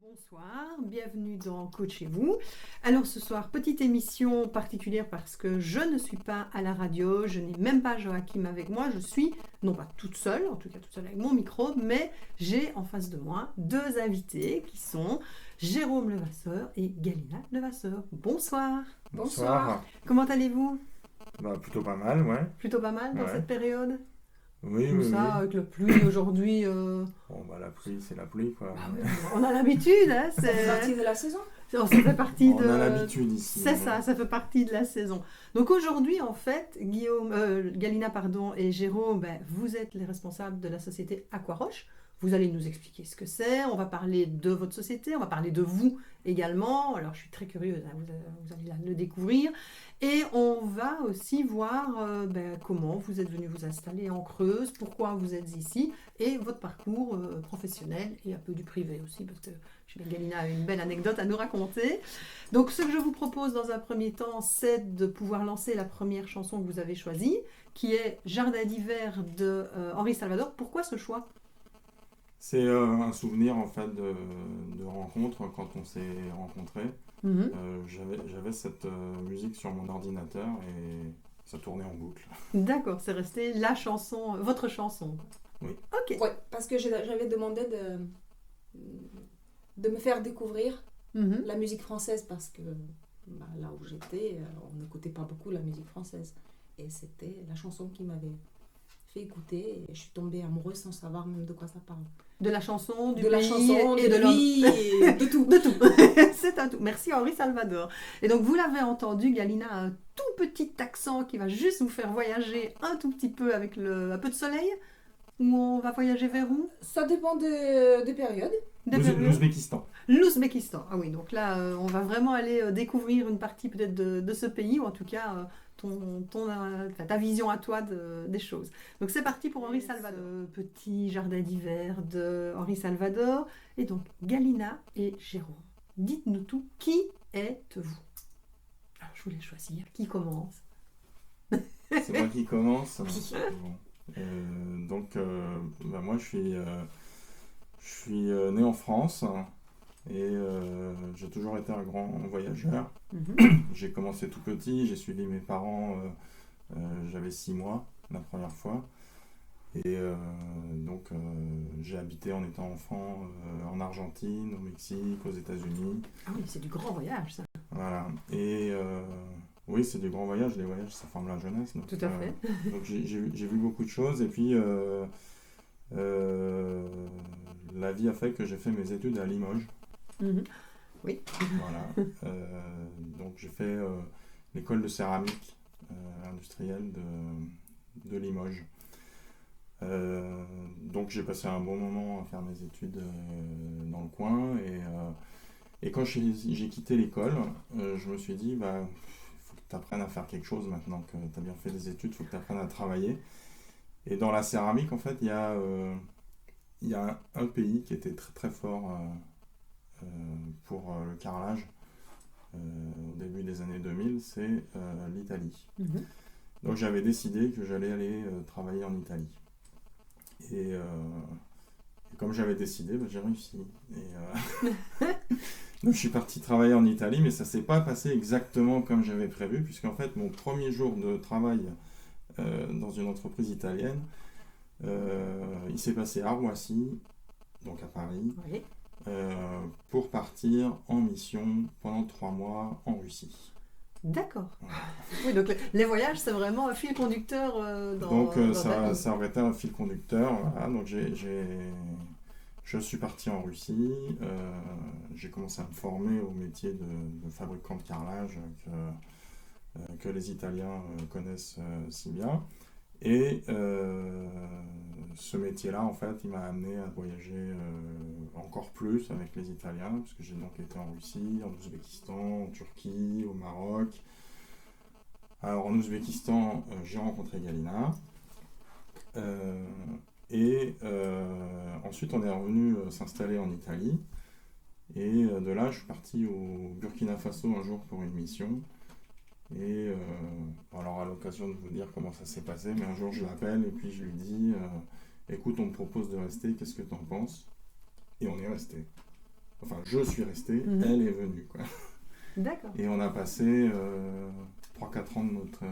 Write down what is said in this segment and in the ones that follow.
Bonsoir, bienvenue dans Coachez-vous. Alors ce soir, petite émission particulière parce que je ne suis pas à la radio, je n'ai même pas Joachim avec moi, je suis non pas toute seule, en tout cas toute seule avec mon micro, mais j'ai en face de moi deux invités qui sont Jérôme Levasseur et Galina Levasseur. Bonsoir. Bonsoir. Comment allez-vous? Plutôt pas mal, ouais. Plutôt pas mal dans Ouais. cette période? Oui, Comme oui, ça, oui. avec la pluie aujourd'hui. Bon, la pluie, c'est la pluie, quoi. On a l'habitude, hein, Ça fait partie de la saison. Ça fait partie On de... a l'habitude ici. C'est ça fait partie de la saison. Donc aujourd'hui, en fait, Galina et Jérôme, vous êtes les responsables de la société Aquaroche. Vous allez nous expliquer ce que c'est, on va parler de votre société, on va parler de vous également. Alors je suis très curieuse, hein, vous allez le découvrir. Et on va aussi voir comment vous êtes venu vous installer en Creuse, pourquoi vous êtes ici, et votre parcours professionnel et un peu du privé aussi, parce que Galina a une belle anecdote à nous raconter. Donc ce que je vous propose dans un premier temps, c'est de pouvoir lancer la première chanson que vous avez choisie, qui est Jardin d'hiver de Henri Salvador. Pourquoi ce choix ? C'est un souvenir, en fait, de rencontre quand on s'est rencontrés. J'avais cette musique sur mon ordinateur et ça tournait en boucle. D'accord, c'est resté la chanson, votre chanson. Oui. Ok. Ouais, parce que j'avais demandé de me faire découvrir la musique française parce que là où j'étais, on n'écoutait pas beaucoup la musique française. Et c'était la chanson qui m'avait fait écouter et je suis tombée amoureuse sans savoir même de quoi ça parle. De la chanson, du de la pays chanson, et de l'homme. lui, et de tout. De tout. C'est un tout. Merci Henri Salvador. Et donc vous l'avez entendu, Galina a un tout petit accent qui va juste vous faire voyager un tout petit peu avec un peu de soleil. Ou on va voyager vers où? Ça dépend des périodes. L'Ouzbékistan. L'Ouzbékistan. Ah oui, donc là, on va vraiment aller découvrir une partie peut-être de ce pays, ou en tout cas ta vision à toi des choses. Donc c'est parti pour Henri Salvador. Petit jardin d'hiver de Henri Salvador. Et donc Galina et Jérôme, dites-nous tout. Qui êtes-vous? Alors, je voulais choisir. Qui commence? C'est moi qui commence. Oui. Bon. Moi, je suis né en France et j'ai toujours été un grand voyageur. J'ai commencé tout petit, j'ai suivi mes parents, j'avais 6 mois la première fois. Et j'ai habité en étant enfant en Argentine, au Mexique, aux États-Unis. Ah oui, c'est du grand voyage, ça. Voilà. Et oui, c'est du grand voyage. Les voyages, ça forme la jeunesse. Donc, Tout à fait. donc j'ai vu beaucoup de choses. Et puis, la vie a fait que j'ai fait mes études à Limoges. Oui. Voilà. Donc j'ai fait l'école de céramique industrielle de Limoges. Donc j'ai passé un bon moment à faire mes études dans le coin et quand j'ai quitté l'école, je me suis dit faut que tu apprennes à faire quelque chose maintenant que tu as bien fait des études, il faut que tu apprennes à travailler. Et dans la céramique, en fait, il y a un pays qui était très très fort pour le carrelage au début des années 2000, c'est l'Italie. Donc j'avais décidé que j'allais aller travailler en Italie. Et comme j'avais décidé, j'ai réussi. Donc je suis parti travailler en Italie, mais ça ne s'est pas passé exactement comme j'avais prévu, puisqu'en fait mon premier jour de travail dans une entreprise italienne, il s'est passé à Roissy, donc à Paris, Oui. pour partir en mission pendant 3 mois en Russie. D'accord. Voilà. Oui, donc les voyages, c'est vraiment un fil conducteur dans ta vie. Ça aurait été un fil conducteur. Voilà. Donc je suis parti en Russie. J'ai commencé à me former au métier de fabricant de carrelage que les Italiens connaissent si bien. Et ce métier-là, en fait, il m'a amené à voyager encore plus avec les Italiens, parce que j'ai donc été en Russie, en Ouzbékistan, en Turquie, au Maroc. Alors en Ouzbékistan, j'ai rencontré Galina. Ensuite, on est revenu s'installer en Italie. Et de là, je suis parti au Burkina Faso un jour pour une mission. Et alors à l'occasion de vous dire comment ça s'est passé, mais un jour je l'appelle et puis je lui dis écoute, on me propose de rester, qu'est-ce que tu en penses? Et on est resté. Enfin, je suis resté, elle est venue, quoi. D'accord. Et on a passé 3-4 ans de notre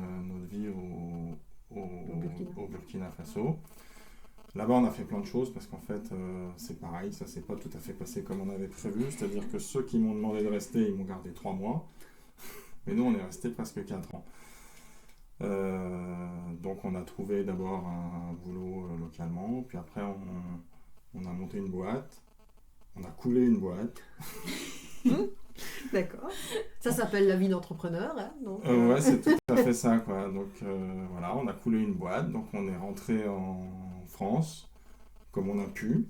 vie au Burkina Faso. Là-bas, on a fait plein de choses parce qu'en fait, c'est pareil, ça s'est pas tout à fait passé comme on avait prévu. C'est-à-dire que ceux qui m'ont demandé de rester, ils m'ont gardé 3 mois. Mais nous, on est resté presque 4 ans. Donc, on a trouvé d'abord un boulot localement. Puis après, on a monté une boîte. On a coulé une boîte. D'accord. Ça s'appelle la vie d'entrepreneur. Hein, donc, ouais, c'est tout à fait ça, quoi. Donc voilà, on a coulé une boîte. Donc on est rentré en France comme on a pu.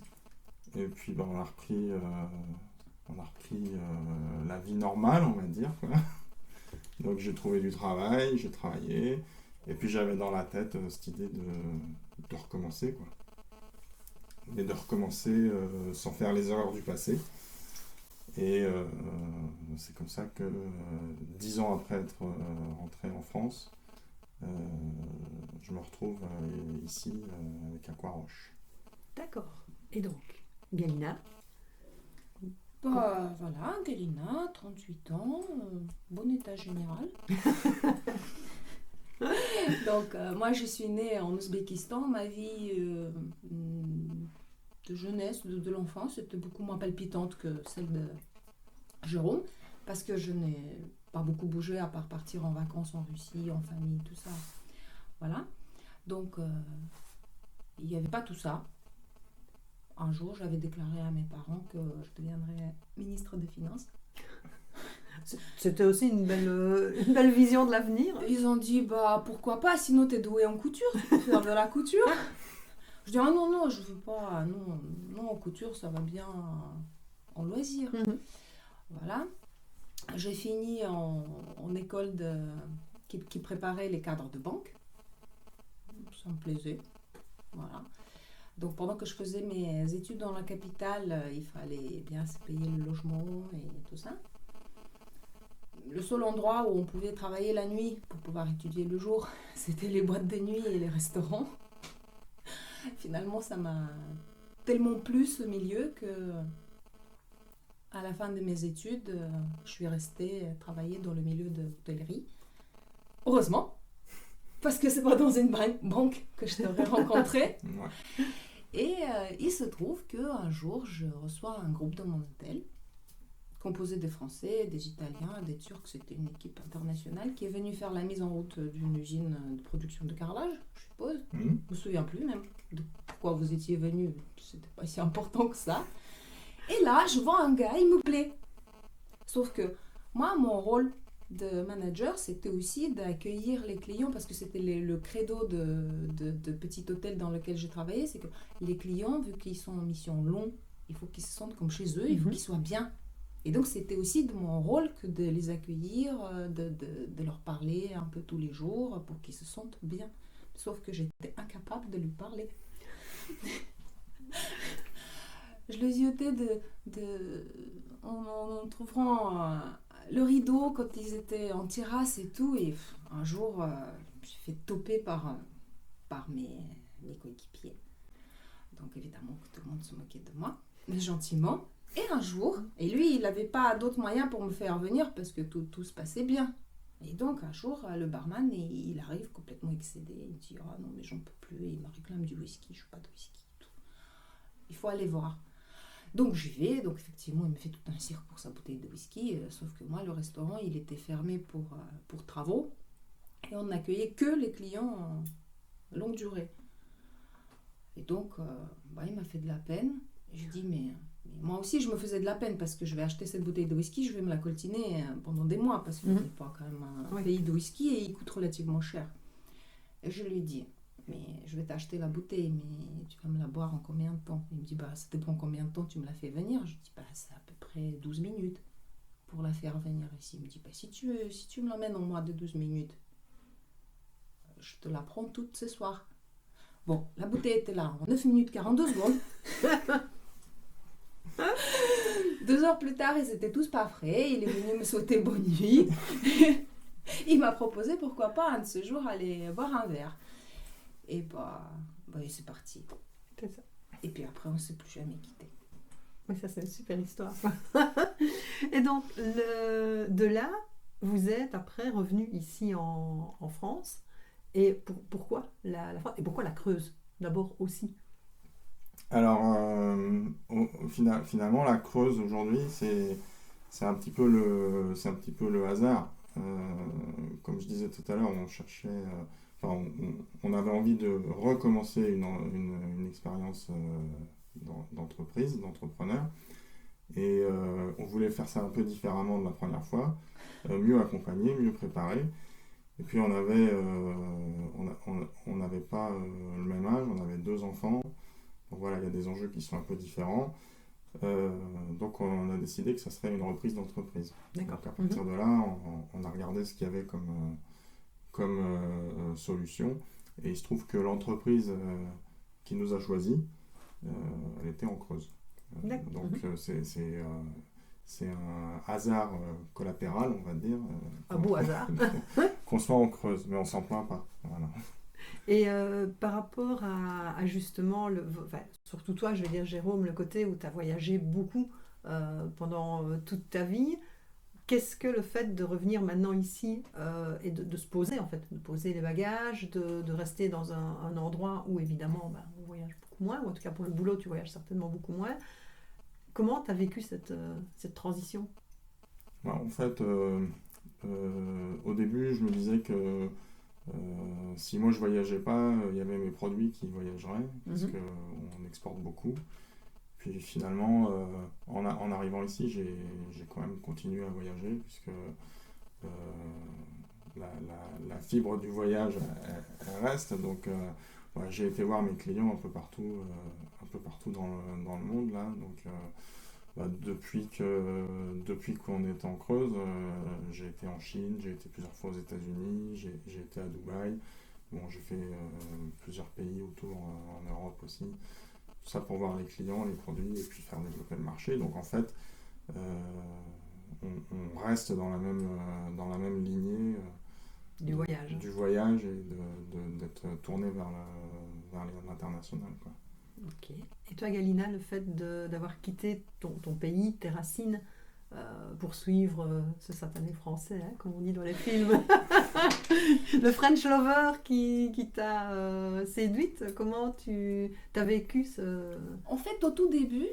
Et puis on a repris la vie normale, on va dire, quoi. Donc j'ai trouvé du travail, j'ai travaillé. Et puis j'avais dans la tête cette idée de recommencer, quoi. Mais de recommencer sans faire les erreurs du passé. Et c'est comme ça que 10 ans après être rentré en France, je me retrouve ici avec Aquaroche. D'accord. Et donc, Galina? Voilà, Galina, 38 ans, bon état général. Donc, moi, je suis née en Ouzbékistan. Ma vie de jeunesse, de l'enfance, était beaucoup moins palpitante que celle de Jérôme, parce que je n'ai pas beaucoup bougé à part partir en vacances en Russie, en famille, tout ça. Voilà. Donc, il n'y avait pas tout ça. Un jour, j'avais déclaré à mes parents que je deviendrais ministre des Finances. C'était aussi une belle vision de l'avenir. Ils ont dit, bah pourquoi pas, sinon t'es douée en couture, tu peux faire de la couture. Je dis, ah non, je veux pas, non, en couture, ça va bien en loisir. Voilà. J'ai fini en école qui préparait les cadres de banque. Ça me plaisait. Voilà. Donc pendant que je faisais mes études dans la capitale, il fallait bien se payer le logement et tout ça. Le seul endroit où on pouvait travailler la nuit pour pouvoir étudier le jour, c'était les boîtes de nuit et les restaurants. Finalement, ça m'a tellement plu ce milieu que à la fin de mes études, je suis restée travailler dans le milieu de l'hôtellerie. Heureusement, parce que c'est pas dans une banque que je t'aurais rencontré. Ouais. Et il se trouve qu'un jour, je reçois un groupe dans mon hôtel, composé des Français, des Italiens, des Turcs. C'était une équipe internationale qui est venue faire la mise en route d'une usine de production de carrelage, je suppose. Je ne me souviens plus même de pourquoi vous étiez venus. C'était pas si important que ça. Et là, je vois un gars, il me plaît. Sauf que moi, mon rôle de manager, c'était aussi d'accueillir les clients, parce que c'était le credo de petit hôtel dans lequel je travaillais, c'est que les clients, vu qu'ils sont en mission longue, il faut qu'ils se sentent comme chez eux, il faut qu'ils soient bien. Et donc, c'était aussi de mon rôle que de les accueillir, de leur parler un peu tous les jours pour qu'ils se sentent bien. Sauf que j'étais incapable de lui parler. Je les ziotais en trouvant le rideau quand ils étaient en terrasse et tout. Et un jour, je suis fait toper par mes coéquipiers. Donc, évidemment, que tout le monde se moquait de moi, mais gentiment. Et un jour, et lui, il n'avait pas d'autres moyens pour me faire venir parce que tout se passait bien. Et donc, un jour, le barman, il arrive complètement excédé. Il me dit, ah non, mais j'en peux plus. Et il me réclame du whisky. Je ne veux pas de whisky. Tout. Il faut aller voir. Donc, j'y vais. Donc, effectivement, il me fait tout un cirque pour sa bouteille de whisky. Sauf que moi, le restaurant, il était fermé pour travaux. Et on n'accueillait que les clients en longue durée. Et donc, il m'a fait de la peine. Je dis, mais moi aussi, je me faisais de la peine parce que je vais acheter cette bouteille de whisky, je vais me la coltiner pendant des mois parce que c'est pas quand même un pays de whisky et il coûte relativement cher. Et je lui dis, mais je vais t'acheter la bouteille, mais tu vas me la boire en combien de temps? Il me dit, ça dépend combien de temps tu me la fais venir. Je dis, c'est à peu près 12 minutes pour la faire venir ici. Il me dit, si tu me l'emmènes en moins de 12 minutes, je te la prends toute ce soir. Bon, la bouteille était là en 9 minutes 42 secondes. 2 heures plus tard, ils étaient tous pas frais. Il est venu me souhaiter bonne nuit. Il m'a proposé, pourquoi pas, un de ce jour, aller boire un verre. Et c'est parti. C'est ça. Et puis après, on ne s'est plus jamais quitté. Oui, ça c'est une super histoire. Et donc, de là, vous êtes après revenu ici en France. Et pourquoi la France et pourquoi la Creuse d'abord aussi? Alors, finalement, la Creuse aujourd'hui, c'est un petit peu le hasard. Comme je disais tout à l'heure, on cherchait, enfin, on avait envie de recommencer une expérience d'entreprise, d'entrepreneur. Et on voulait faire ça un peu différemment de la première fois, mieux accompagné, mieux préparé. Et puis on n'avait pas le même âge, on avait 2 enfants. Donc voilà, il y a des enjeux qui sont un peu différents. Donc on a décidé que ça serait une reprise d'entreprise. D'accord. Donc à partir de là, on a regardé ce qu'il y avait comme solution. Et il se trouve que l'entreprise qui nous a choisis, elle était en Creuse. Donc c'est un hasard collatéral, on va dire. Un beau hasard. Qu'on soit en Creuse, mais on s'en plaint pas. Voilà. Et par rapport à justement, surtout toi, je vais dire Jérôme, le côté où tu as voyagé beaucoup pendant toute ta vie, qu'est-ce que le fait de revenir maintenant ici et de se poser en fait, de poser les bagages, de rester dans un endroit où évidemment on voyage beaucoup moins, ou en tout cas pour le boulot tu voyages certainement beaucoup moins. Comment tu as vécu cette transition? En fait, au début, je me disais que si moi je voyageais pas, il y avait mes produits qui voyageraient, parce qu'on exporte beaucoup. Puis finalement, en arrivant ici, j'ai quand même continué à voyager, puisque la fibre du voyage, elle reste. Donc j'ai été voir mes clients un peu partout dans le monde là. Donc depuis qu'on est en Creuse, j'ai été en Chine, j'ai été plusieurs fois aux États-Unis, j'ai été à Dubaï. Bon, j'ai fait plusieurs pays autour en Europe aussi. Tout ça pour voir les clients, les produits et puis faire développer le marché. Donc en fait, on reste dans la même lignée du voyage et d'être tourné vers l'international, quoi. Ok. Et toi, Galina, le fait d'avoir quitté ton pays, tes racines, pour suivre ce satané français, hein, comme on dit dans les films, le French lover qui t'a séduite, comment tu as vécu ce... En fait, au tout début,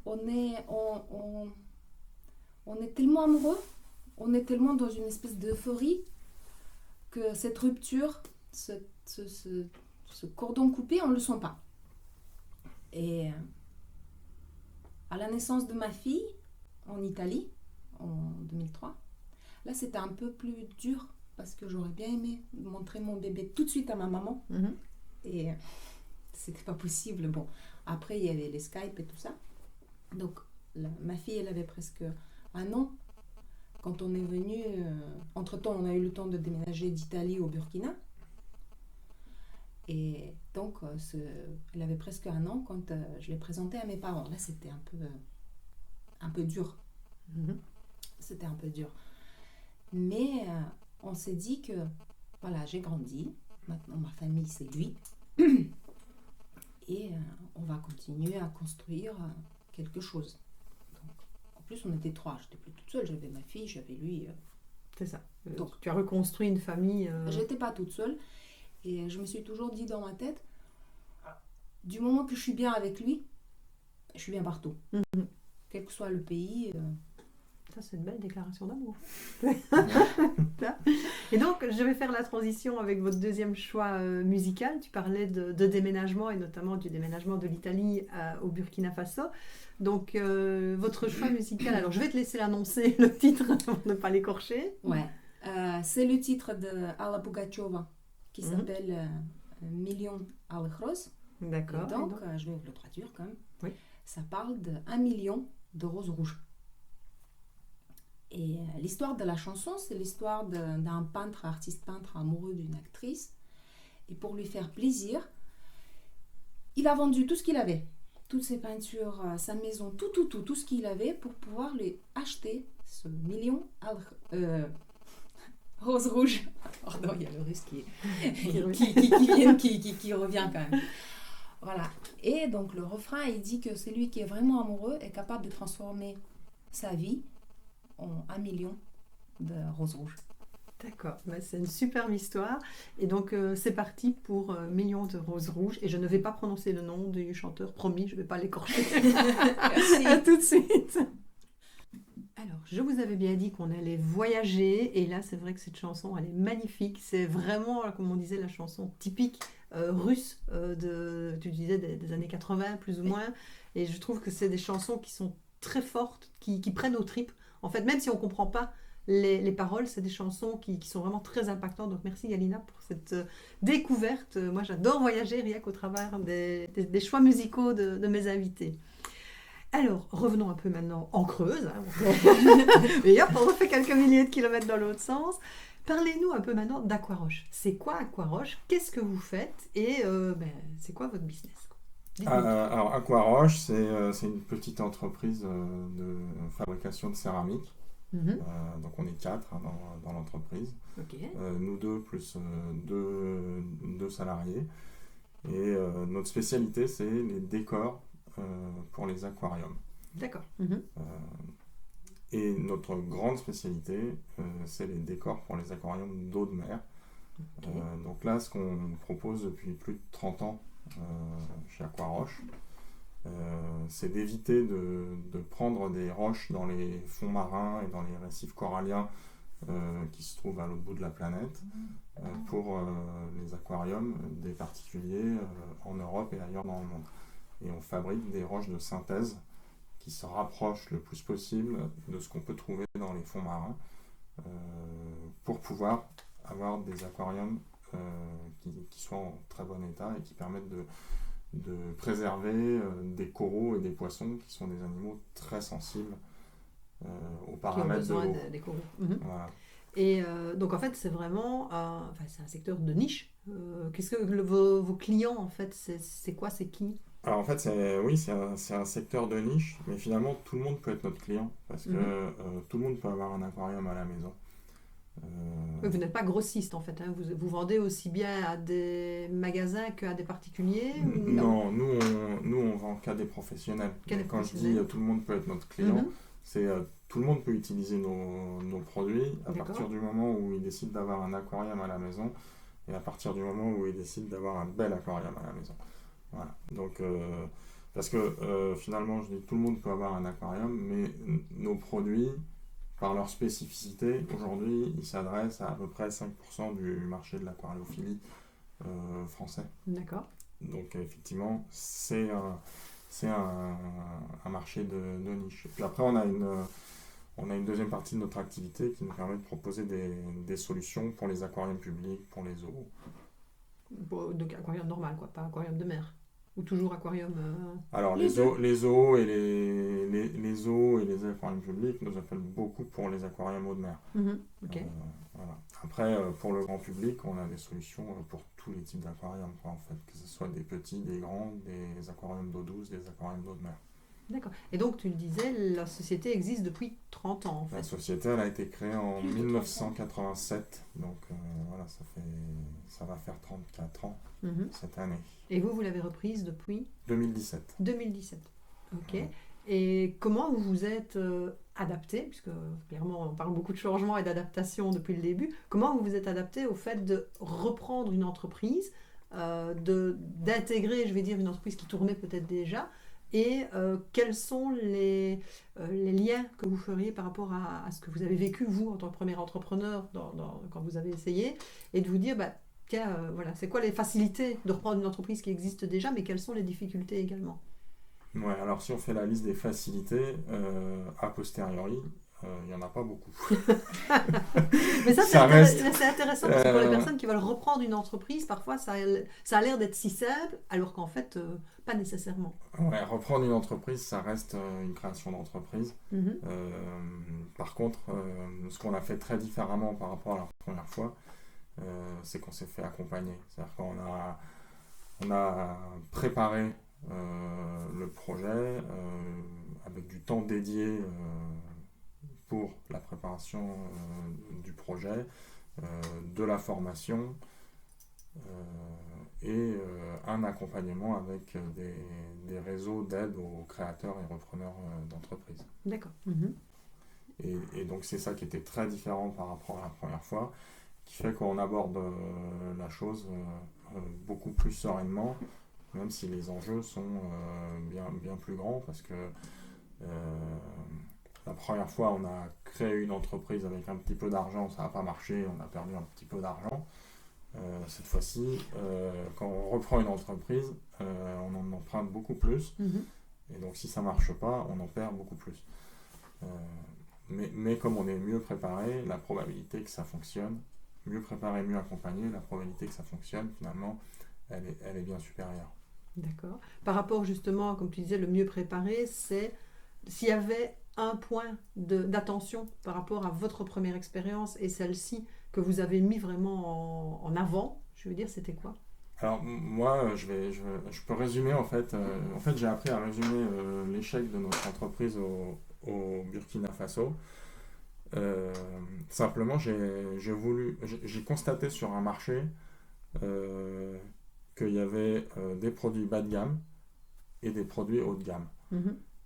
on est tellement amoureux, on est tellement dans une espèce d'euphorie que cette rupture, ce cordon coupé, on ne le sent pas. Et à la naissance de ma fille, en Italie, en 2003, là c'était un peu plus dur parce que j'aurais bien aimé montrer mon bébé tout de suite à ma maman. Et c'était pas possible. Bon, après il y avait les Skype et tout ça. Donc ma fille, elle avait presque 1 an quand on est venu. Entre-temps, on a eu le temps de déménager d'Italie au Burkina. Et donc, elle avait presque 1 an quand je l'ai présentée à mes parents. Là, c'était un peu dur. C'était un peu dur. Mais on s'est dit que, voilà, j'ai grandi. Maintenant, ma famille, c'est lui. Et on va continuer à construire quelque chose. Donc, en plus, on était 3. J'étais plus toute seule. J'avais ma fille, j'avais lui. C'est ça. Donc, tu as reconstruit une famille. J'étais pas toute seule. Et je me suis toujours dit dans ma tête, du moment que je suis bien avec lui, je suis bien partout. Quel que soit le pays. Ça, c'est une belle déclaration d'amour. Et donc, je vais faire la transition avec votre deuxième choix musical. Tu parlais de déménagement et notamment du déménagement de l'Italie au Burkina Faso. Donc, votre choix musical, alors je vais te laisser l'annoncer, le titre, pour ne pas l'écorcher. Ouais, c'est le titre de Alla Pugacheva qui s'appelle Million Alejos. D'accord. Et donc, je vais vous le traduire quand même. Oui. Ça parle d'1 million de roses rouges. Et l'histoire de la chanson, c'est l'histoire d'un artiste peintre amoureux d'une actrice. Et pour lui faire plaisir, il a vendu tout ce qu'il avait. Toutes ses peintures, sa maison, tout ce qu'il avait pour pouvoir lui acheter ce million roses rouges. Pardon, il y a le russe qui revient quand même. Voilà. Et donc le refrain, il dit que celui qui est vraiment amoureux est capable de transformer sa vie en 1 million de roses rouges. D'accord, c'est une superbe histoire. Et donc, c'est parti pour Millions de roses rouges. Et je ne vais pas prononcer le nom du chanteur, promis, je ne vais pas l'écorcher. Merci. À tout de suite. Alors, je vous avais bien dit qu'on allait voyager. Et là, c'est vrai que cette chanson, elle est magnifique. C'est vraiment, comme on disait, la chanson typique russe tu disais, des années 80, plus ou moins. Et je trouve que c'est des chansons qui sont très fortes, qui prennent aux tripes. En fait, même si on ne comprend pas les paroles, c'est des chansons qui sont vraiment très impactantes. Donc merci Galina pour cette découverte. Moi j'adore voyager rien qu'au travers des choix musicaux de mes invités. Alors revenons un peu maintenant en Creuse. Et hop, on refait quelques milliers de kilomètres dans l'autre sens. Parlez-nous un peu maintenant d'Aquaroche. C'est quoi Aquaroche? Qu'est-ce que vous faites? Et c'est quoi votre business? Alors Aquaroche, c'est une petite entreprise de fabrication de céramique. Donc on est 4 dans l'entreprise. Okay. Nous deux plus deux salariés. Et notre spécialité, c'est les décors pour les aquariums. D'accord. Et notre grande spécialité, c'est les décors pour les aquariums d'eau de mer. Okay. Donc là, ce qu'on propose depuis plus de 30 ans chez Aquaroche, c'est d'éviter de prendre des roches dans les fonds marins et dans les récifs coralliens qui se trouvent à l'autre bout de la planète pour les aquariums des particuliers en Europe et ailleurs dans le monde. Et on fabrique des roches de synthèse qui se rapprochent le plus possible de ce qu'on peut trouver dans les fonds marins pour pouvoir avoir des aquariums qui soient en très bon état et qui permettent de préserver des coraux et des poissons qui sont des animaux très sensibles aux paramètres de l'eau. Des coraux. Voilà. Et donc en fait c'est vraiment c'est un secteur de niche. Qu'est-ce que vos clients en fait c'est quoi, c'est qui? Alors en fait c'est un secteur de niche, mais finalement tout le monde peut être notre client parce que tout le monde peut avoir un aquarium à la maison. Vous n'êtes pas grossiste en fait, hein. Vous vendez aussi bien à des magasins qu'à des particuliers ou... Non, nous on vend qu'à des professionnels. Quand je dis tout le monde peut être notre client, c'est tout le monde peut utiliser nos produits à partir du moment où il décide d'avoir un aquarium à la maison et à partir du moment où il décide d'avoir un bel aquarium à la maison. Voilà. Donc, parce que finalement, je dis tout le monde peut avoir un aquarium, mais nos produits, par leur spécificité, aujourd'hui, ils s'adressent à peu près 5% du marché de l'aquariophilie français. D'accord. Donc, effectivement, c'est un marché de niche. Et puis après, on a une deuxième partie de notre activité qui nous permet de proposer des solutions pour les aquariums publics, pour les zoos. Donc, aquarium normal, quoi, pas aquarium de mer. Ou toujours aquarium... Alors, les zoos et les zoos et les aquariums publics nous appellent beaucoup pour les aquariums eau de mer. Okay. Voilà. Après, pour le grand public, on a des solutions pour tous les types d'aquariums, en fait, que ce soit des petits, des grands, des aquariums d'eau douce, des aquariums d'eau de mer. D'accord. Et donc, tu le disais, la société existe depuis 30 ans, en fait. La société, elle a été créée en 1987, donc voilà, ça va faire 34 ans cette année. Et vous l'avez reprise depuis 2017. 2017, ok. Et comment vous vous êtes adapté, puisque clairement on parle beaucoup de changements et d'adaptation depuis le début, comment vous vous êtes adapté au fait de reprendre une entreprise, d'intégrer, je vais dire, une entreprise qui tournait peut-être déjà, et quels sont les liens que vous feriez par rapport à ce que vous avez vécu, vous, en tant que premier entrepreneur, quand vous avez essayé, et de vous dire, voilà, c'est quoi les facilités de reprendre une entreprise qui existe déjà, mais quelles sont les difficultés également? Ouais, alors si on fait la liste des facilités, a posteriori, il n'y en a pas beaucoup. Mais ça, c'est intéressant parce que pour les personnes qui veulent reprendre une entreprise, parfois ça a l'air d'être si simple, alors qu'en fait, pas nécessairement. Ouais, reprendre une entreprise, ça reste une création d'entreprise. Par contre, ce qu'on a fait très différemment par rapport à la première fois, c'est qu'on s'est fait accompagner. C'est-à-dire qu'on a préparé le projet avec du temps dédié pour la préparation du projet, de la formation un accompagnement avec des réseaux d'aide aux créateurs et repreneurs d'entreprises. D'accord. Et donc c'est ça qui était très différent par rapport à la première fois, qui fait qu'on aborde la chose beaucoup plus sereinement, même si les enjeux sont bien plus grands, parce que la première fois on a créé une entreprise avec un petit peu d'argent, ça n'a pas marché, on a perdu un petit peu d'argent. Cette fois-ci, quand on reprend une entreprise, on en emprunte beaucoup plus, et donc si ça ne marche pas, on en perd beaucoup plus. Mais comme on est mieux préparé, la probabilité que ça fonctionne, mieux préparé, mieux accompagné, la probabilité que ça fonctionne, finalement, elle est bien supérieure. D'accord. Par rapport justement, comme tu disais, le mieux préparé, c'est s'il y avait un point d'attention par rapport à votre première expérience et celle-ci que vous avez mis vraiment en avant, je veux dire, c'était quoi? Alors moi, je peux résumer en fait. En fait, j'ai appris à résumer l'échec de notre entreprise au Burkina Faso. Simplement, j'ai constaté sur un marché qu'il y avait des produits bas de gamme et des produits haut de gamme.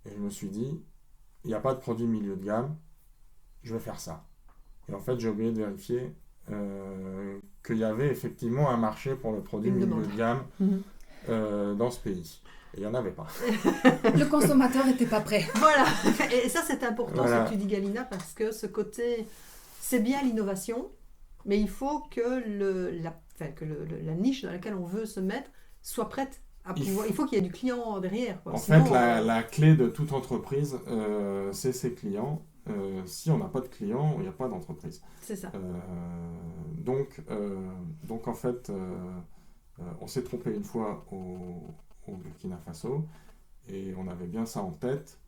Et je me suis dit, il n'y a pas de produit milieu de gamme, je vais faire ça. Et en fait, j'ai oublié de vérifier qu'il y avait effectivement un marché pour le produit milieu de gamme dans ce pays. Et il n'y en avait pas. Le consommateur n'était pas prêt. Voilà. Et ça, c'est important, ce que tu dis, Galina, parce que ce côté, c'est bien l'innovation, mais il faut que la niche dans laquelle on veut se mettre soit prête à pouvoir. Il faut qu'il y ait du client derrière, quoi. Sinon, fait, la clé de toute entreprise, c'est ses clients. Si on n'a pas de clients, il n'y a pas d'entreprise. C'est ça. Donc en fait, on s'est trompé une fois au Burkina Faso, et on avait bien ça en tête,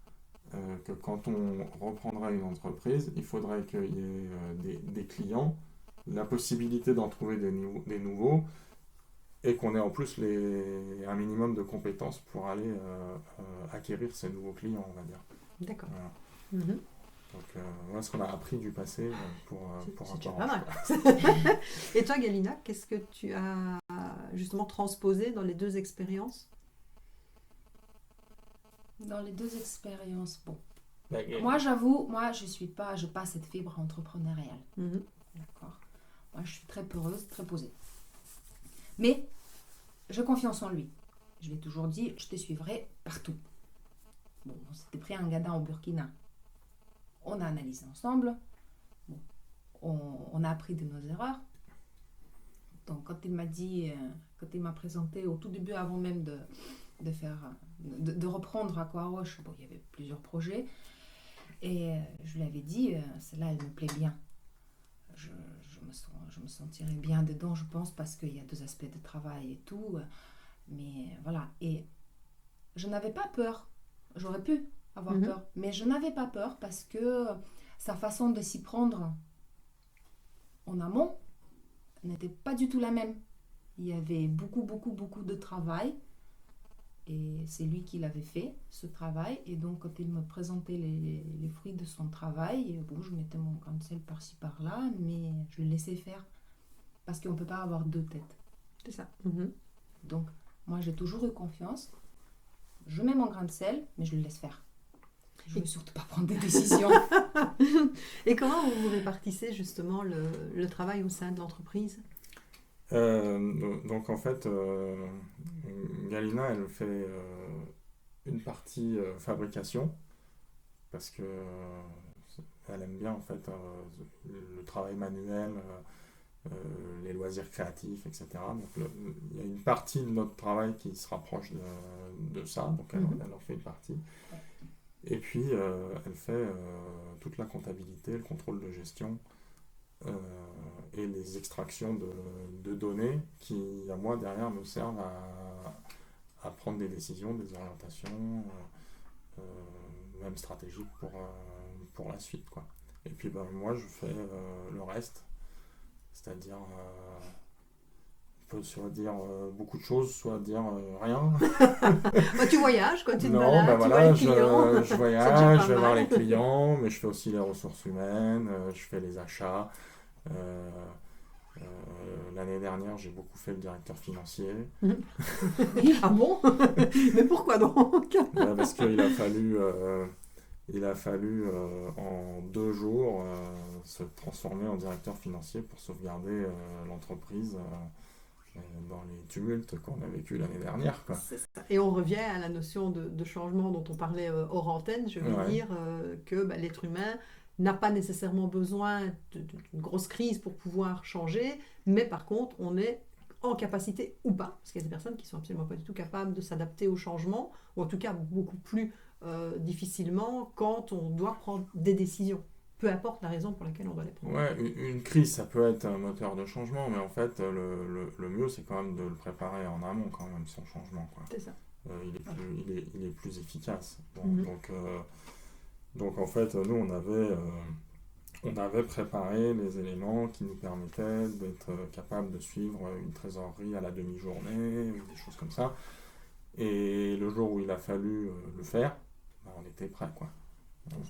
que quand on reprendra une entreprise, il faudrait qu'il y ait des clients, la possibilité d'en trouver des nouveaux, et qu'on ait en plus un minimum de compétences pour aller acquérir ces nouveaux clients, on va dire. D'accord. Voilà. Donc voilà ce qu'on a appris du passé pour pas mal. Et toi, Galina, qu'est-ce que tu as justement transposé dans les deux expériences? Dans les deux expériences, bon. Moi, j'avoue, je n'ai pas cette fibre entrepreneuriale. D'accord. Moi, je suis très peureuse, très posée. Mais j'ai confiance en lui. Je lui ai toujours dit, je te suivrai partout. Bon, on s'était pris un gadin au Burkina. On a analysé ensemble. Bon, on a appris de nos erreurs. Donc, quand il m'a présenté au tout début, avant même de reprendre Aquaroche, bon, il y avait plusieurs projets. Et je lui avais dit, celle-là, elle me plaît bien. Je me sentirais bien dedans, je pense, parce qu'il y a deux aspects de travail et tout. Mais voilà. Et je n'avais pas peur. J'aurais pu avoir peur. Mais je n'avais pas peur parce que sa façon de s'y prendre en amont n'était pas du tout la même. Il y avait beaucoup de travail. Et c'est lui qui l'avait fait, ce travail. Et donc, quand il me présentait les fruits de son travail, bon, je mettais mon grain de sel par-ci, par-là, mais je le laissais faire. Parce qu'on ne peut pas avoir deux têtes. C'est ça. Donc, moi, j'ai toujours eu confiance. Je mets mon grain de sel, mais je le laisse faire. Je ne veux surtout pas prendre des décisions. Et comment vous répartissez justement le travail au sein de l'entreprise ? Donc en fait, Galina, elle fait une partie fabrication, parce que elle aime bien en fait le travail manuel, les loisirs créatifs, etc. Donc il y a une partie de notre travail qui se rapproche de ça, donc elle en fait une partie. Et puis elle fait toute la comptabilité, le contrôle de gestion, et les extractions de données qui, à moi, derrière, me servent à prendre des décisions, des orientations, même stratégiques pour la suite, quoi. Et puis moi, je fais le reste, c'est-à-dire on peut soit dire beaucoup de choses, soit dire rien. Tu voyages, quoi, tu te balades, tu vois les clients. Je voyage, je vais voir les clients, mais je fais aussi les ressources humaines, je fais les achats. L'année dernière, j'ai beaucoup fait le directeur financier. Ah bon? Mais pourquoi donc? Parce qu'il a fallu en 2 jours se transformer en directeur financier pour sauvegarder l'entreprise dans les tumultes qu'on a vécu l'année dernière, quoi. C'est ça. Et on revient à la notion de changement dont on parlait hors antenne, je veux dire que l'être humain n'a pas nécessairement besoin d'une grosse crise pour pouvoir changer, mais par contre, on est en capacité ou pas, parce qu'il y a des personnes qui sont absolument pas du tout capables de s'adapter au changement, ou en tout cas beaucoup plus difficilement quand on doit prendre des décisions. Peu importe la raison pour laquelle on doit les prendre. Ouais, une crise, ça peut être un moteur de changement, mais en fait, le mieux, c'est quand même de le préparer en amont, quand même, son changement, quoi. C'est ça. Il est plus efficace. Bon, donc, en fait, nous, on avait préparé les éléments qui nous permettaient d'être capables de suivre une trésorerie à la demi-journée, ou des choses comme ça. Et le jour où il a fallu le faire, on était prêts, quoi. Donc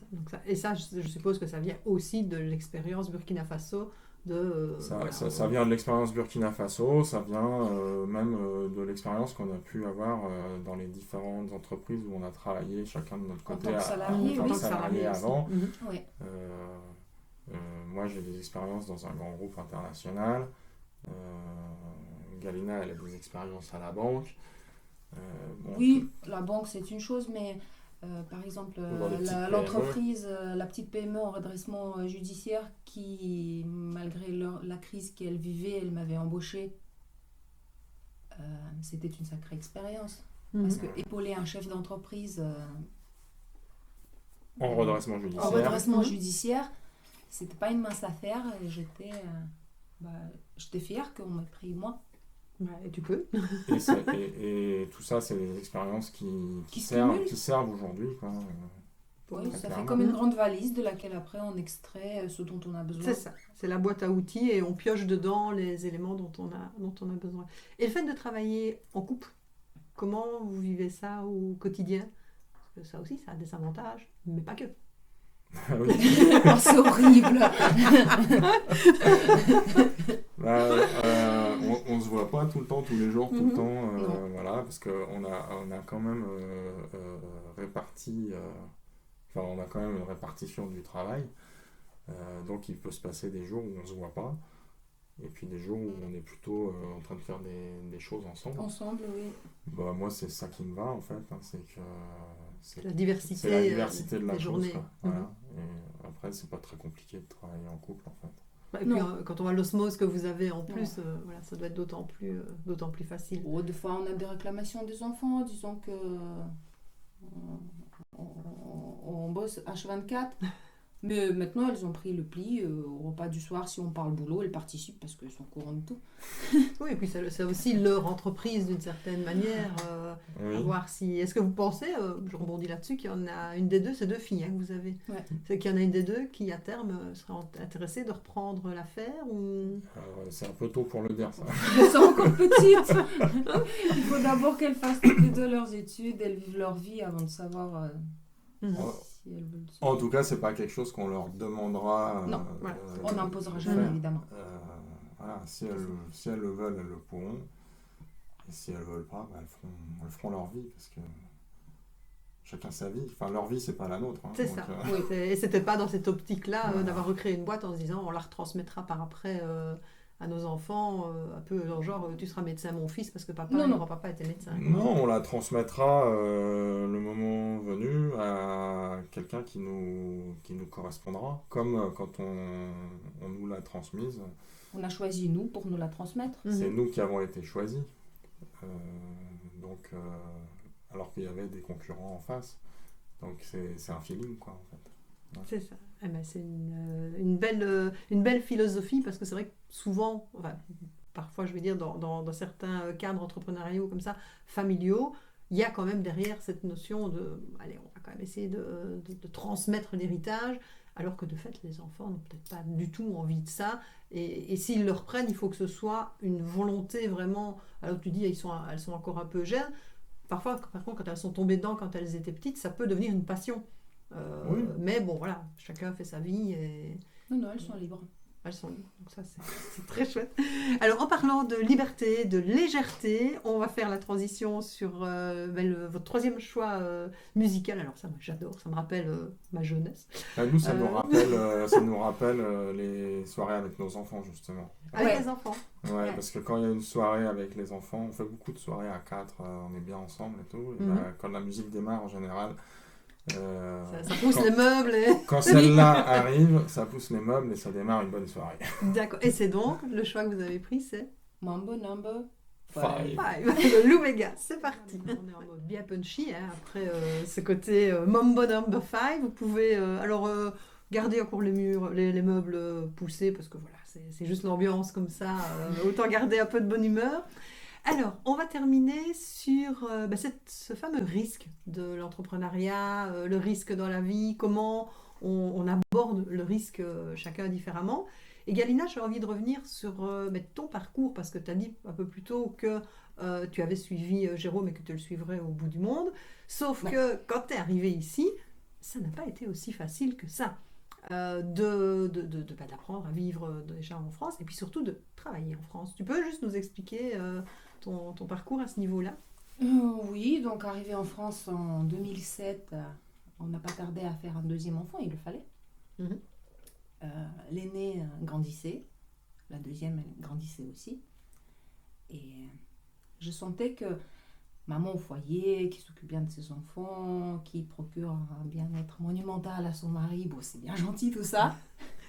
et ça, je suppose que ça vient aussi de l'expérience Burkina Faso. Ça vient de l'expérience Burkina Faso, ça vient même de l'expérience qu'on a pu avoir dans les différentes entreprises où on a travaillé chacun de notre côté en tant que salarié avant. Oui. Moi, j'ai des expériences dans un grand groupe international. Galina, elle a des expériences à la banque. La banque, c'est une chose, mais par exemple, l'entreprise, la petite PME en redressement judiciaire qui, malgré la crise qu'elle vivait, elle m'avait embauchée, c'était une sacrée expérience. Parce que épauler un chef d'entreprise en redressement judiciaire, c'était pas une mince affaire. Et j'étais fière qu'on m'ait pris moi. Et tu peux. et tout ça, c'est des expériences qui servent aujourd'hui, quoi. Oui, ça fait comme une grande valise de laquelle après on extrait ce dont on a besoin. C'est ça, c'est la boîte à outils et on pioche dedans les éléments dont on a besoin. Et le fait de travailler en couple, comment vous vivez ça au quotidien? Parce que ça aussi, ça a des avantages, mais pas que. C'est horrible. On se voit pas tout le temps, tous les jours, tout le temps, voilà, parce qu'on a quand même réparti, on a quand même une répartition du travail, donc il peut se passer des jours où on se voit pas, et puis des jours où on est plutôt en train de faire des choses ensemble. Ensemble, oui. Moi, c'est ça qui me va, en fait, c'est la diversité, de la journée. Chose, voilà. Et après, c'est pas très compliqué de travailler en couple, en fait. Et puis, quand on voit l'osmose que vous avez en plus, ça doit être d'autant plus facile. Des fois, on a des réclamations des enfants, disons que on bosse H24. Mais maintenant, elles ont pris le pli. Au repas du soir, si on parle boulot, elles participent parce qu'elles sont au courant de tout. Oui, et puis c'est aussi leur entreprise d'une certaine manière. À voir si... Est-ce que vous pensez, je rebondis là-dessus, qu'il y en a une des deux, c'est 2 filles que vous avez. Ouais. C'est qu'il y en a une des deux qui, à terme, serait intéressée de reprendre l'affaire ou... C'est un peu tôt pour le dire, ça. Elles sont encore petites. Il faut d'abord qu'elles fassent toutes les 2 leurs études, elles vivent leur vie avant de savoir... Si elles veulent. En tout cas, c'est pas quelque chose qu'on leur demandera. Non, on n'imposera jamais, évidemment. Voilà, si elles le veulent, elles le pourront. Et si elles veulent pas, elles feront leur vie, parce que chacun sa vie. Enfin, leur vie, c'est pas la nôtre. C'est ça. Et c'était pas dans cette optique-là d'avoir recréé une boîte en se disant on la retransmettra par après à nos enfants, un peu genre tu seras médecin mon fils parce que papa était médecin. Non, on la transmettra le moment venu à quelqu'un qui nous correspondra, comme quand on nous l'a transmise. On a choisi nous pour nous la transmettre. C'est nous qui avons été choisis. Alors qu'il y avait des concurrents en face. Donc c'est un feeling, quoi, en fait. Ouais. C'est ça. C'est une belle philosophie parce que c'est vrai que souvent, parfois je vais dire dans certains cadres entrepreneuriaux comme ça, familiaux, il y a quand même derrière cette notion de allez, on va quand même essayer de transmettre l'héritage, alors que de fait les enfants n'ont peut-être pas du tout envie de ça et s'ils le reprennent, il faut que ce soit une volonté vraiment. Alors tu dis elles sont encore un peu jeunes, parfois par contre quand elles sont tombées dedans quand elles étaient petites, ça peut devenir une passion. Mais bon, voilà, chacun fait sa vie. Non, elles sont libres. elles sont libres. Donc ça, c'est très chouette. Alors, en parlant de liberté, de légèreté, on va faire la transition sur votre troisième choix musical. Alors ça, moi, j'adore, ça me rappelle ma jeunesse. Nous, ça nous rappelle les soirées avec nos enfants, justement. Avec les enfants. Ouais, parce que quand il y a une soirée avec les enfants, on fait beaucoup de soirées à 4, on est bien ensemble et tout. Et quand la musique démarre, en général... ça pousse les meubles. Quand celle-là arrive, ça pousse les meubles et ça démarre une bonne soirée. D'accord. Et c'est donc, le choix que vous avez pris, c'est Mambo Number 5. Le Lou Bega. C'est parti. On est en mode bien punchy. Hein. Après ce côté Mambo Number 5, vous pouvez garder encore les murs, les meubles poussés, parce que voilà, c'est juste l'ambiance comme ça. Autant garder un peu de bonne humeur. Alors, on va terminer sur ce fameux risque de l'entrepreneuriat, le risque dans la vie, comment on aborde le risque chacun différemment. Et Galina, j'ai envie de revenir sur ton parcours, parce que tu as dit un peu plus tôt que tu avais suivi Jérôme et que tu le suivrais au bout du monde. Sauf que quand tu es arrivée ici, ça n'a pas été aussi facile que ça. D'apprendre à vivre déjà en France et puis surtout de travailler en France. Tu peux juste nous expliquer ton parcours à ce niveau-là? Oui, donc arrivé en France en 2007, on n'a pas tardé à faire un deuxième enfant, il le fallait. L'aînée grandissait, la deuxième elle grandissait aussi. Et je sentais que maman au foyer, qui s'occupe bien de ses enfants, qui procure un bien-être monumental à son mari, bon c'est bien gentil tout ça,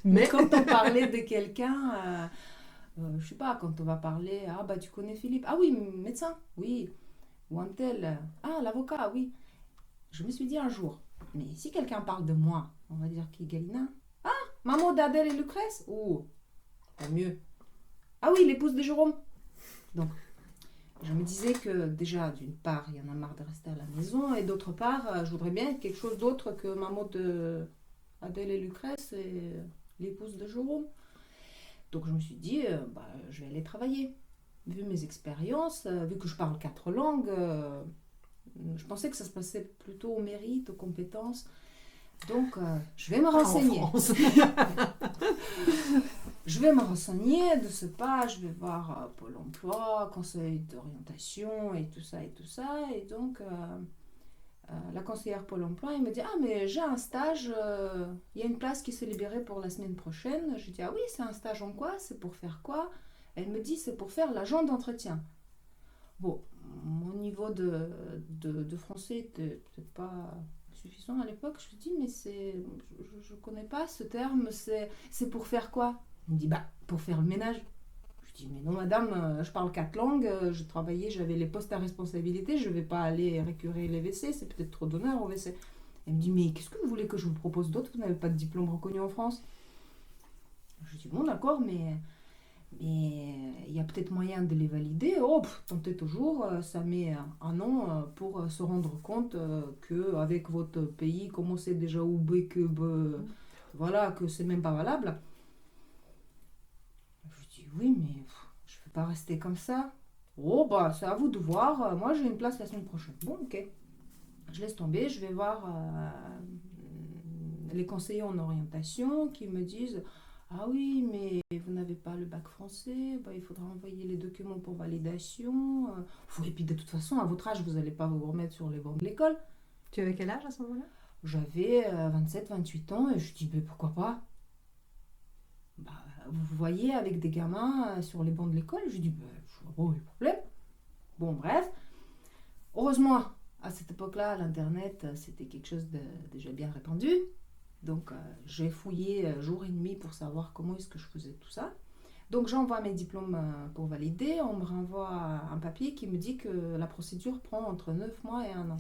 mais quand on parlait de quelqu'un, je sais pas, quand on va parler, ah bah tu connais Philippe, ah oui, médecin, oui, ou un tel, ah l'avocat, oui. Je me suis dit un jour, mais si quelqu'un parle de moi, on va dire qui est Galina, ah, maman d'Adèle et Lucrèce, oh, pas mieux. Ah oui, l'épouse de Jérôme. Donc, je me disais que déjà, d'une part, il y en a marre de rester à la maison, et d'autre part, je voudrais bien être quelque chose d'autre que maman de Adèle et Lucrèce et l'épouse de Jérôme. Donc je me suis dit, je vais aller travailler. Vu mes expériences, vu que je parle 4 langues, je pensais que ça se passait plutôt au mérite, aux compétences. Donc je vais me renseigner. Je vais me renseigner, de ce pas, je vais voir Pôle emploi, conseil d'orientation et tout ça et tout ça. Et donc la conseillère Pôle emploi, elle me dit, ah mais j'ai un stage, il y a une place qui s'est libérée pour la semaine prochaine. Je dis, ah oui, c'est un stage en quoi? C'est pour faire quoi? Elle me dit, c'est pour faire l'agent d'entretien. Bon, mon niveau de français était peut-être pas suffisant à l'époque. Je me dis, mais je connais pas ce terme, c'est pour faire quoi? Elle me dit, pour faire le ménage. Je dis, mais non madame, je parle 4 langues, je travaillais, j'avais les postes à responsabilité, je vais pas aller récurer les WC, c'est peut-être trop d'honneur au WC. Elle me dit, mais qu'est-ce que vous voulez que je vous propose d'autre? Vous n'avez pas de diplôme reconnu en France. Je dis, bon d'accord, mais il y a peut-être moyen de les valider. Oh, tentez toujours, ça met un an pour se rendre compte qu'avec votre pays, comment c'est déjà oubé que voilà, que c'est même pas valable. Je dis, oui, mais je ne vais pas rester comme ça. Oh, c'est à vous de voir. Moi, j'ai une place la semaine prochaine. Bon, ok. Je laisse tomber. Je vais voir les conseillers en orientation qui me disent, ah oui, mais vous n'avez pas le bac français. Il faudra envoyer les documents pour validation. Et puis, de toute façon, à votre âge, vous n'allez pas vous remettre sur les bancs de l'école. Tu avais quel âge à ce moment-là? J'avais 27, 28 ans. Et je dis, mais pourquoi pas? Vous voyez, avec des gamins sur les bancs de l'école, je dis, je vois pas le problème. Bon, bref. Heureusement, à cette époque-là, l'Internet, c'était quelque chose de déjà bien répandu. Donc, j'ai fouillé jour et nuit pour savoir comment est-ce que je faisais tout ça. Donc, j'envoie mes diplômes pour valider. On me renvoie un papier qui me dit que la procédure prend entre 9 mois et 1 an.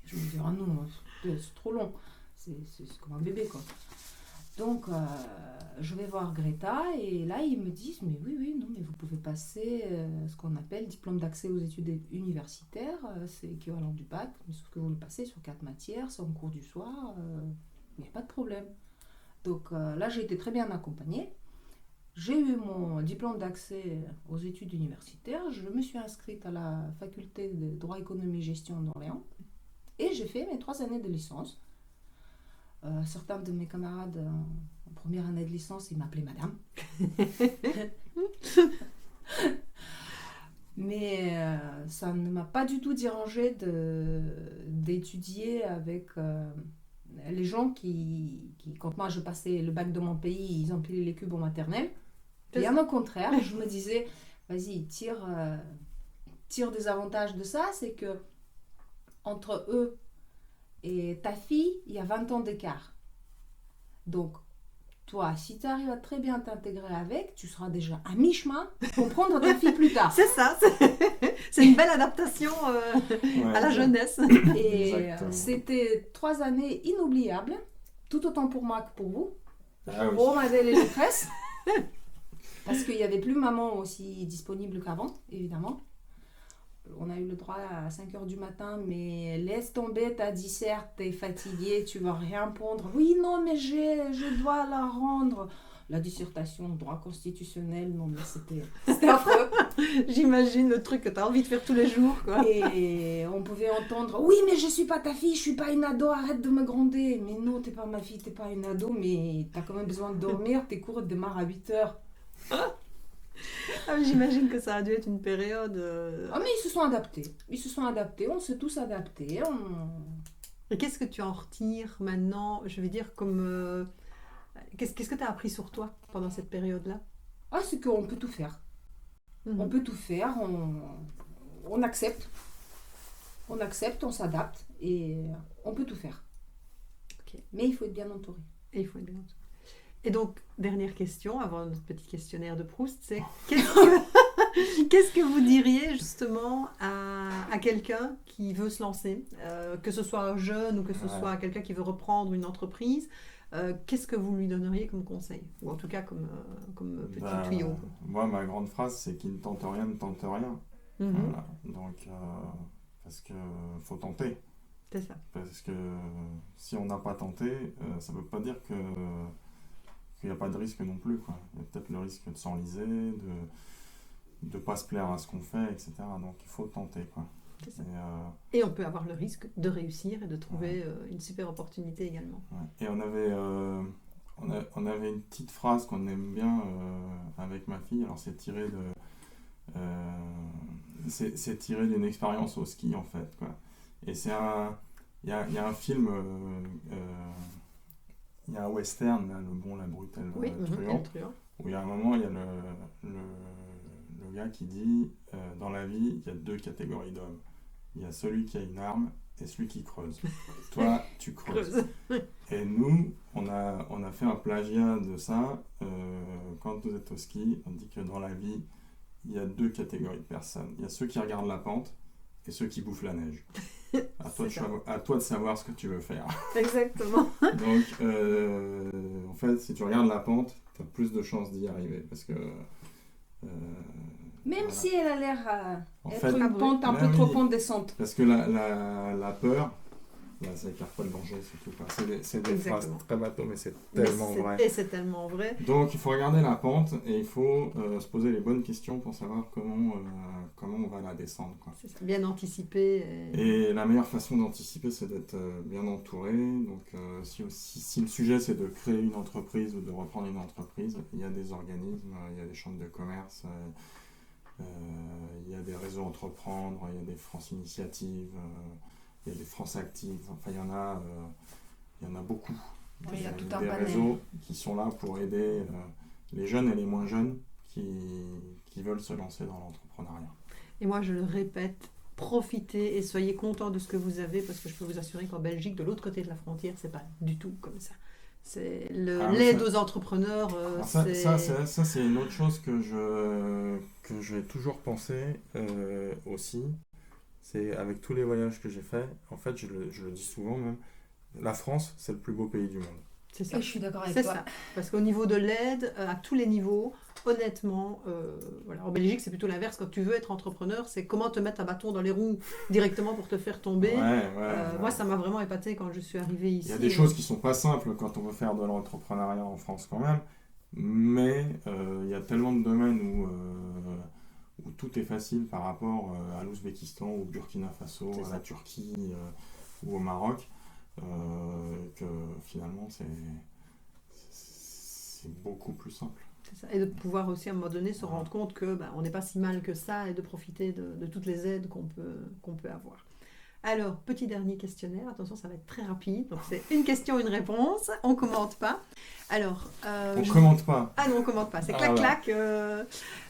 Je me dis, ah non, c'est trop long. C'est comme un bébé, quoi. Donc, je vais voir Greta et là, ils me disent, mais oui, non, mais vous pouvez passer ce qu'on appelle diplôme d'accès aux études universitaires, c'est équivalent du bac, mais sauf que vous le passez sur 4 matières, c'est en cours du soir, il n'y a pas de problème. Donc là, j'ai été très bien accompagnée. J'ai eu mon diplôme d'accès aux études universitaires, je me suis inscrite à la faculté de droit, économie et gestion d'Orléans et j'ai fait mes 3 années de licence. Certains de mes camarades en première année de licence, il m'appelait madame. Mais ça ne m'a pas du tout dérangé d'étudier avec les gens qui, quand moi je passais le bac de mon pays, ils empilaient les cubes au maternel. Bien au contraire, je me disais, vas-y, tire des avantages de ça, c'est que entre eux et ta fille, il y a 20 ans d'écart. Donc, toi, si tu arrives à très bien t'intégrer avec, tu seras déjà à mi-chemin pour prendre ta fille plus tard. C'est ça, c'est une belle adaptation à la jeunesse. Et c'était 3 années inoubliables, tout autant pour moi que pour vous. Ah oui. Pour Adèle et Lucrèce. Parce qu'il n'y avait plus maman aussi disponible qu'avant, évidemment. On a eu le droit à 5h du matin, mais laisse tomber ta disserte, t'es fatiguée, tu vas rien pondre. Oui, non, mais je dois la rendre. La dissertation, droit constitutionnel, non, mais c'était affreux. J'imagine le truc que tu as envie de faire tous les jours, quoi. Et on pouvait entendre, oui, mais je suis pas ta fille, je suis pas une ado, arrête de me gronder. Mais non, t'es pas ma fille, t'es pas une ado, mais t'as quand même besoin de dormir, tes cours démarrent à 8h. Ah, j'imagine que ça a dû être une période... Ah, mais ils se sont adaptés, on s'est tous adaptés. Et qu'est-ce que tu en retires maintenant, je vais dire, comme... Qu'est-ce que tu as appris sur toi pendant cette période-là? Ah, c'est qu'on peut tout faire. On peut tout faire, on accepte. On accepte, on s'adapte et on peut tout faire. Okay. Mais il faut être bien entouré. Et il faut être bien entouré. Et donc, dernière question, avant notre petit questionnaire de Proust, c'est qu'est-ce que vous diriez justement à quelqu'un qui veut se lancer, que ce soit un jeune ou que ce soit quelqu'un qui veut reprendre une entreprise, qu'est-ce que vous lui donneriez comme conseil? Ou en tout cas comme petit tuyau? Moi, ma grande phrase, c'est qui ne tente rien ne tente rien. Voilà. Donc, parce que faut tenter. C'est ça. Parce que si on n'a pas tenté, ça ne veut pas dire qu'il n'y a pas de risque non plus, quoi. Il y a peut-être le risque de s'enliser, de ne pas se plaire à ce qu'on fait, etc. Donc il faut tenter, quoi. C'est ça. Et on peut avoir le risque de réussir et de trouver une super opportunité également. Ouais. Et on avait une petite phrase qu'on aime bien avec ma fille. Alors c'est tiré d'une expérience au ski, en fait, quoi. Et il y a un film, il y a un western, là, Le Bon, la Brutale, Truand, où il y a un moment, il y a le gars qui dit dans la vie, il y a 2 catégories d'hommes. Il y a celui qui a une arme et celui qui creuse. Toi, tu creuses. Et nous, on a fait un plagiat de ça. Quand vous êtes au ski, on dit que dans la vie, il y a 2 catégories de personnes. Il y a ceux qui regardent la pente et ceux qui bouffent la neige. À toi de savoir ce que tu veux faire. Exactement. Donc, en fait, si tu regardes la pente, tu as plus de chances d'y arriver. Parce que... Même si elle a l'air être une pente un peu trop descente. Parce que la peur, là, ça écarte pas le danger, c'est tout. C'est des phrases très bateau, mais c'est tellement vrai. Et c'est tellement vrai. Donc, il faut regarder la pente et il faut se poser les bonnes questions pour savoir comment on va la descendre, quoi. C'est ça, bien anticiper. Et la meilleure façon d'anticiper, c'est d'être bien entouré. Donc, si le sujet, c'est de créer une entreprise ou de reprendre une entreprise, il y a des organismes, il y a des chambres de commerce, il y a des réseaux entreprendre, il y a des France Initiatives, il y a des France Actives, enfin il y en a beaucoup. Il y a tout un des panel. Réseaux qui sont là pour aider les jeunes et les moins jeunes qui veulent se lancer dans l'entrepreneuriat. Et moi je le répète, profitez et soyez contents de ce que vous avez, parce que je peux vous assurer qu'en Belgique, de l'autre côté de la frontière, c'est pas du tout comme ça. C'est l'aide aux entrepreneurs. Ça, c'est une autre chose que j'ai toujours pensé aussi. C'est avec tous les voyages que j'ai faits, en fait, je le dis souvent même, la France, c'est le plus beau pays du monde. C'est ça. Et je suis d'accord avec toi. C'est ça. Parce qu'au niveau de l'aide, à tous les niveaux, honnêtement, voilà. En Belgique, c'est plutôt l'inverse. Quand tu veux être entrepreneur, c'est comment te mettre un bâton dans les roues directement pour te faire tomber. Moi, ça m'a vraiment épaté quand je suis arrivée ici. Il y a des choses qui ne sont pas simples quand on veut faire de l'entrepreneuriat en France quand même, mais il y a tellement de domaines où tout est facile par rapport à l'Ouzbékistan, au Burkina Faso, à la Turquie ou au Maroc, que finalement c'est beaucoup plus simple. C'est ça. Et de pouvoir aussi à un moment donné se rendre compte que on n'est pas si mal que ça et de profiter de toutes les aides qu'on peut avoir. Alors, petit dernier questionnaire, attention, ça va être très rapide. Donc, c'est une question, une réponse. On ne commente pas. Alors, on ne commente pas. Ah non, on ne commente pas. C'est clac-clac.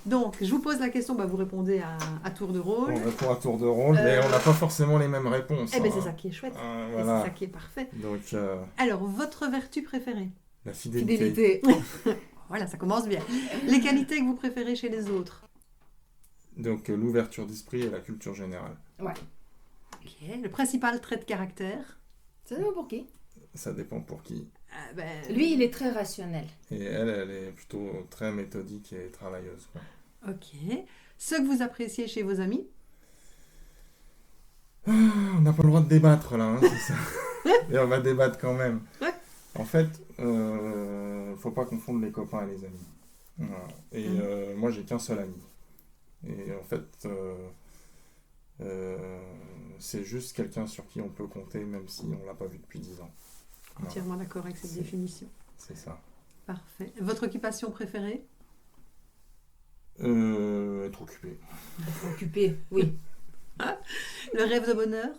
Donc, je vous pose la question, vous répondez à tour de rôle. On répond à tour de rôle, mais on n'a pas forcément les mêmes réponses. Eh bien, c'est ça qui est chouette. Voilà. C'est ça qui est parfait. Donc, alors, votre vertu préférée? La fidélité. Voilà, ça commence bien. Les qualités que vous préférez chez les autres? Donc, l'ouverture d'esprit et la culture générale. Ouais. Ok. Le principal trait de caractère? Ça dépend pour qui. Ça dépend pour qui. Lui, il est très rationnel. Et elle est plutôt très méthodique et travailleuse. Quoi. Ok. Ce que vous appréciez chez vos amis? On n'a pas le droit de débattre là, hein, c'est ça. Et on va débattre quand même. Ouais. En fait, faut pas confondre les copains et les amis. Voilà. Et moi, j'ai qu'un seul ami. Et en fait, c'est juste quelqu'un sur qui on peut compter, même si on l'a pas vu depuis 10 ans. Entièrement d'accord avec cette définition. C'est ça. Parfait. Votre occupation préférée? Être occupé. Être occupé, oui. Le rêve de bonheur?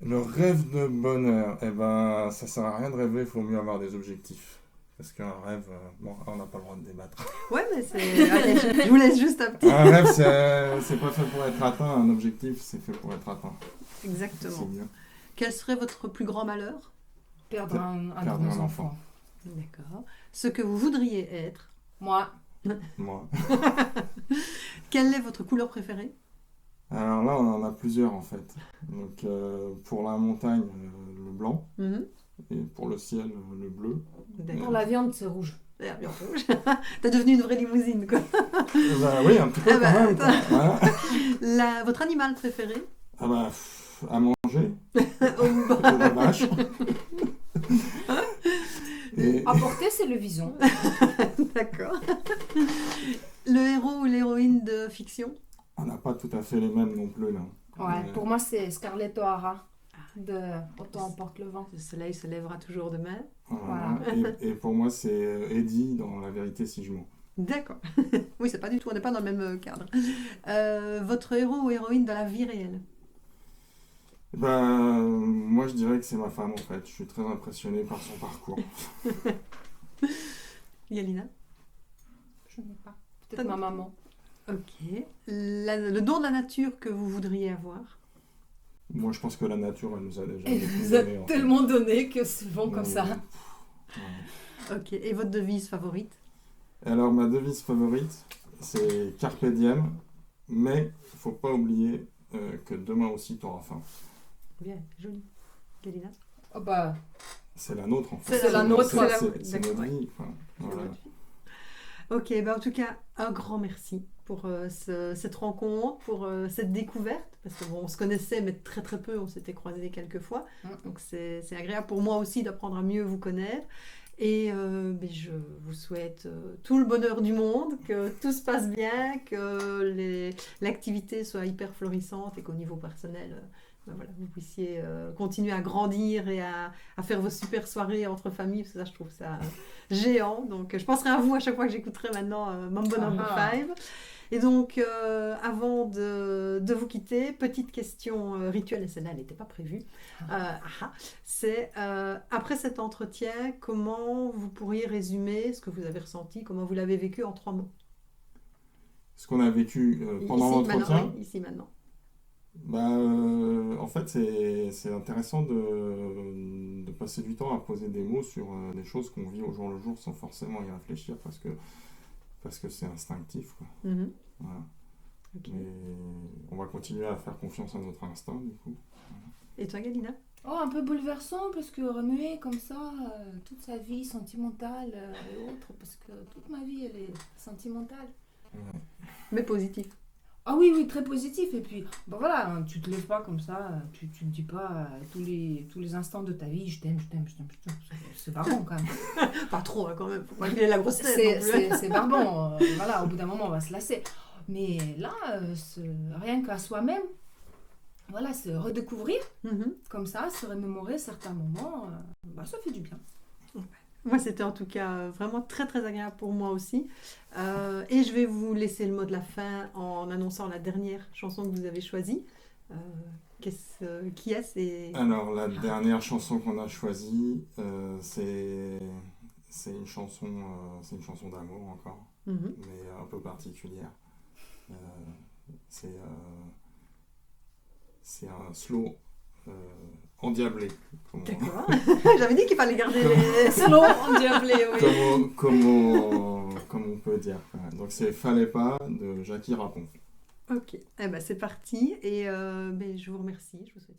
Le rêve de bonheur, eh ben, ça sert à rien de rêver, il faut mieux avoir des objectifs. Parce qu'un rêve, on n'a pas le droit de débattre. Ouais, mais c'est... Allez, je vous laisse juste un petit... Un rêve, c'est pas fait pour être atteint, un objectif, c'est fait pour être atteint. Exactement. C'est bien. Quel serait votre plus grand malheur? Perdre un enfant. D'accord. Ce que vous voudriez être? Moi. Quelle est votre couleur préférée? Alors là, on en a plusieurs en fait. Donc pour la montagne, le blanc. Et pour le ciel, le bleu. Pour la viande, c'est rouge. La viande rouge. T'as devenu une vraie limousine, quoi. Oui, un petit peu quand même. Voilà. Votre animal préféré? Ah bah, à manger. La vache. À porter, c'est le vison. D'accord. Le héros ou l'héroïne de fiction? On n'a pas tout à fait les mêmes non plus, là. Ouais, pour moi, c'est Scarlett O'Hara de Autant emporte le vent. Le soleil se lèvera toujours demain. Voilà. Et pour moi, c'est Eddie dans La vérité si je mens. D'accord. Oui, c'est pas du tout, on n'est pas dans le même cadre. Votre héros ou héroïne dans la vie réelle? Moi, je dirais que c'est ma femme, en fait. Je suis très impressionné par son parcours. Yalina? Je n'ai pas. Peut-être ma maman. Ok. Le don de la nature que vous voudriez avoir? Moi, je pense que la nature, elle nous a déjà donné, tellement donné que c'est bon comme ça. Ouais. Ok. Et votre devise favorite? Alors, ma devise favorite, c'est Carpe diem, mais il ne faut pas oublier que demain aussi, tu auras faim. Bien, joli. Galina? Oh bah... C'est la nôtre, en fait. C'est la nôtre. C'est notre vie. Enfin, voilà. Ok, bah en tout cas, un grand merci pour cette rencontre, pour cette découverte, parce qu'on se connaissait, mais très très peu, on s'était croisés quelques fois. Donc c'est agréable pour moi aussi d'apprendre à mieux vous connaître. Et je vous souhaite tout le bonheur du monde, que tout se passe bien, que l'activité soit hyper florissante et qu'au niveau personnel... voilà, vous puissiez continuer à grandir et à faire vos super soirées entre familles, parce que ça, je trouve ça géant. Donc, je penserai à vous à chaque fois que j'écouterai maintenant Mambo No. 5. Et donc, avant de vous quitter, petite question rituelle, et celle-là, elle n'était pas prévue. C'est, après cet entretien, comment vous pourriez résumer ce que vous avez ressenti, comment vous l'avez vécu en 3 mots? Ce qu'on a vécu pendant l'entretien? Ici, maintenant. En fait, c'est intéressant de passer du temps à poser des mots sur des choses qu'on vit au jour le jour sans forcément y réfléchir parce que c'est instinctif, quoi. Voilà. Okay. Et on va continuer à faire confiance à notre instinct, du coup. Voilà. Et toi, Galina? Un peu bouleversant parce que remuer comme ça toute sa vie sentimentale et autres, parce que toute ma vie, elle est sentimentale. Ouais. Mais positif. Ah oui, très positif. Et puis, voilà, tu te lèves pas comme ça, tu te dis pas tous les instants de ta vie, je t'aime. C'est barbant quand même. Pas trop, hein, quand même, faut pas filer la grosse tête. C'est barbant, voilà, au bout d'un moment, on va se lasser. Mais là, rien qu'à soi-même, voilà, se redécouvrir, comme ça, se remémorer certains moments, ça fait du bien. Moi, c'était en tout cas vraiment très très agréable pour moi aussi. Et je vais vous laisser le mot de la fin en annonçant la dernière chanson que vous avez choisie. Qui est-ce Alors, la dernière chanson qu'on a choisie, c'est une chanson d'amour encore, mais un peu particulière. C'est un slow endiablé. D'accord. J'avais dit qu'il fallait garder les slow endiablés, oui. Comme on peut dire. Donc c'est Fallait pas de Jackie Rapon. Ok, eh ben, c'est parti et je vous remercie. Je vous souhaite